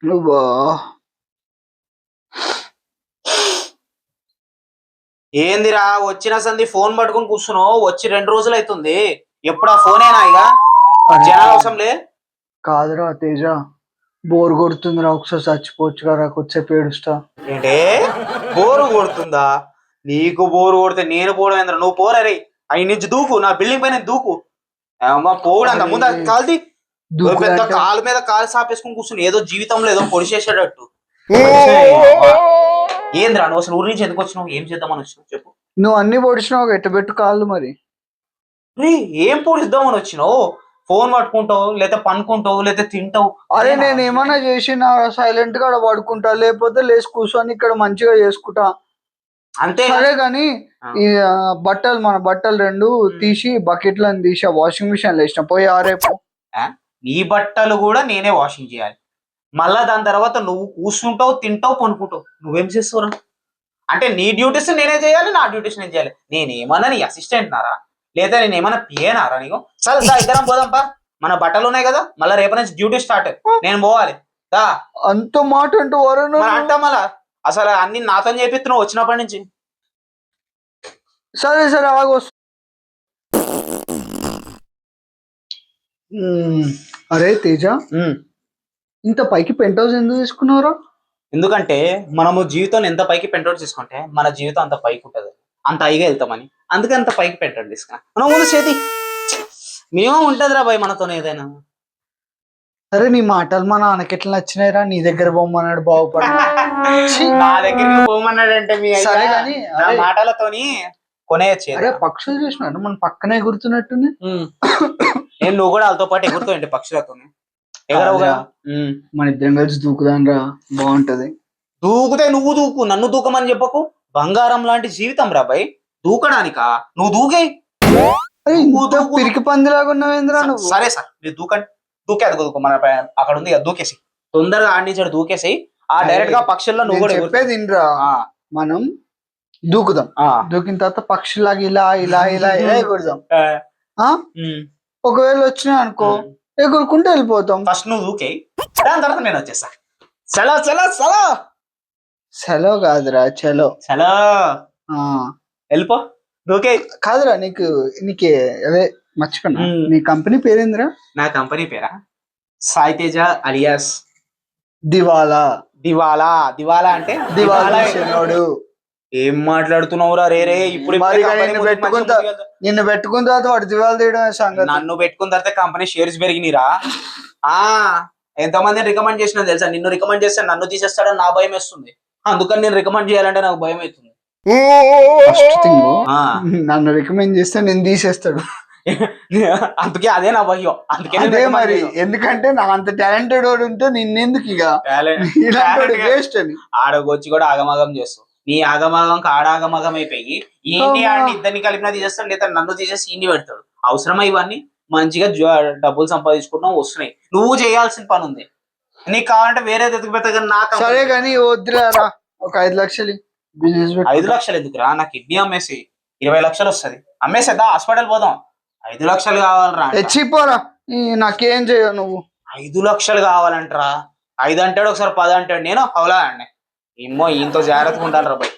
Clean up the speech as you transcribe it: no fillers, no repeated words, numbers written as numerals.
నువ్వా ఏందిరా వచ్చిన సంది ఫోన్ పట్టుకుని కూర్చున్నావు వచ్చి 2 రోజులు అవుతుంది. ఎప్పుడు ఆ ఫోనేనా ఇక జనాలు అవసరంలే. కాదురా తేజ, బోర్ కొడుతుందిరా, ఒకసారి చచ్చిపోవచ్చు కదా, కొద్దిసేపు ఏడుస్తా. ఏంటే బోరు కొడుతుందా? నీకు బోరు కొడితే నేను పోవడం ఏంద్రా? నువ్వు పోరరే అవి నుంచి దూకు, నా బిల్డింగ్ పైన దూకు. అమ్మా పోవడం అంత ముందు కాల్ది పెద్ద కాలు మీద కాలు సాపేసుకుని కూర్చుని ఏదో జీవితంలో ఏదో పొడిచేసేటట్టు. ఏంద్రా నువ్వు అసలు ఊరి నుంచి ఎందుకు వచ్చినావు? ఏం చేద్దామని వచ్చినావు చెప్పు. నువ్వు అన్ని పొడిచినావు, ఎట్టబెట్టు కాళ్ళు మరి. ఏం పొడిద్దామని వచ్చినావు? ఫోన్ పట్టుకుంటావు, లేదా పనుకుంటావు, లేదా తింటావు. అరే నేను ఏమన్నా చేసినా సైలెంట్ గా పడుకుంటా, లేకపోతే లేచి కూర్చొని ఇక్కడ మంచిగా చేసుకుంటా అంతే. సరే కానీ ఈ బట్టలు, మన బట్టలు 2 తీసి బకెట్లను తీసి వాషింగ్ మిషన్ లో వేసిన, పోయి ఆరేపు. నీ బట్టలు కూడా నేనే వాషింగ్ చేయాలి. మళ్ళా దాని తర్వాత నువ్వు కూర్చుంటావు, తింటావు, పనుకుంటావు. నువ్వేం చేస్తావురా? అంటే నీ డ్యూటీస్ నేనే చేయాలి, నా డ్యూటీస్ నేను చేయాలి. నేనేమన్నా నీ అసిస్టెంట్ నారా, లేదా నేను ఏమన్నా పిఏనారా నీకు? సరే ఇద్దరం పోదాంపా, మన బట్టలు ఉన్నాయి కదా, మళ్ళీ రేపటి నుంచి డ్యూటీ స్టార్ట్, నేను పోవాలి. అంత మాట అంటూ అంటా మళ్ళా అసలు అన్ని నాతో చేపిస్తున్నావు వచ్చినప్పటి నుంచి. సరే సరే ఆగు. అరే తేజ, ఇంత పైకి పెంట్ హౌస్ ఎందుకు తీసుకున్నావురా? ఎందుకంటే మనము జీవితం ఎంత పైకి పెంటౌట్ తీసుకుంటే మన జీవితం అంత పైకి ఉంటుంది, అంత హైగా వెళ్తామని. అందుకే అంత పైకి పెంటౌట్ తీసుకున్నా. మనం ముందు చేతి మినిమం ఉంటదిరా భయ్ మనతో ఏదైనా. సరే నీ మాటలు మా నాన్నకి ఎట్లా నచ్చినాయిరా? నీ దగ్గర పోమన్నాడు, బాగుపడి నా దగ్గరికి పోమన్నాడంటే మీ సరే కానీ మాటలతోని కొనేయచ్చు. అరే పక్షులు చూసినాడు మన పక్కనే ఎగురుతున్నట్టుంది. నేను నువ్వు కూడా వాళ్ళతో పాటు ఎగురుతావు పక్షులతో. మన ఇద్దరం కలిసి దూకుదాం రా, బాగుంటది. దూకుతే నువ్వు దూకు, నన్ను దూకమని చెప్పకు. బంగారం లాంటి జీవితం రా భయ్, దూకడానికా? నువ్వు దూకే. పిరికి పందిలాగా ఉన్నావేంద్రా నువ్వు. సరే సార్ మీరు దూకండి, దూకే దూకు. మన అక్కడ ఉంది దూకేసి తొందరగా ఆడించాడు, దూకేసి ఆ డైరెక్ట్ గా పక్షుల్లో నువ్వు కూడా చెప్పేది ఇంద్రా. మనం దూకుదాం, దూకిన తర్వాత పక్షులాగా ఇలా ఇలా ఇలా ఇలా ఎగురుదాం. ఒకవేళ వచ్చినాయి అనుకో, ఎగురుకుంటూ వెళ్ళిపోతాం. ఫస్ట్ నువ్వు దూకే, దాని తర్వాత నేను వచ్చేస్తా. చలో చలో చలో. సెలవు కాదురా, చలో చలో వెళ్ళిపో. దూకే. కాదురా, నీకే అదే మర్చిపోయినా, నీ కంపెనీ పేరేందిరా? నా కంపెనీ పేరా సాయి తేజ అలియాస్ దివాలా. దివాలా దివాలా అంటే దివాలా. ఏం మాట్లాడుతున్నావురా? రే ఇప్పుడు నిన్ను పెట్టుకున్న తర్వాత వాడు దివాలా తీయడం సంగతి. నన్ను పెట్టుకున్న తర్వాత కంపెనీ షేర్స్ పెరిగినరా? ఎంతమంది రికమెండ్ చేసినా తెలుసా? నిన్ను రికమెండ్ చేస్తే నన్ను తీసేస్తాడని నా భయం వేస్తుంది. అందుకని నేను రికమెండ్ చేయాలంటే నాకు భయం అవుతుంది. నన్ను రికమెండ్ చేస్తే నేను తీసేస్తాడు. అందుకే అదే నా భయం. అందుకే అదే మరి, ఎందుకంటే నా అంత టాలెంటెడ్ వాడు ఉంటే నిన్నెందుకు ఇక వేస్ట్ అని ఆడకొచ్చి కూడా ఆగమాగం చేస్తావు. నీ ఆగమాగం ఆడాగమాగం అయిపోయి ఈయన్ని ఆడిని ఇద్దరిని కలిపినా తీసేస్తాడు, లేదా నన్ను తీసేసి ఈయన్ని పెడతాడు. అవసరమా ఇవన్నీ? మంచిగా డబ్బులు సంపాదించుకుంటాం, వస్తున్నాయి. నువ్వు చేయాల్సిన పని ఉంది. నీకు కావాలంటే వేరే ఎదుగు పెద్ద నాకు. సరే కానీ వద్దురా, ఒక 5 లక్షలు బిజినెస్. 5 లక్షలు ఎందుకురా? నా కిడ్నీ అమ్మేసి 20 లక్షలు వస్తుంది. అమ్మేసేద్దా, హాస్పిటల్ పోదాం. 5 లక్షలు కావాలరా? తెచ్చిపోరా, నాకేం చేయవు నువ్వు. 5 లక్షలు కావాలంటరా? 5 అంటాడు, ఒకసారి 10 అంటాడు. నేను హౌలా అండి. ఏమో ఈయనతో జాగ్రత్తగా ఉండాలి రా బాయ్.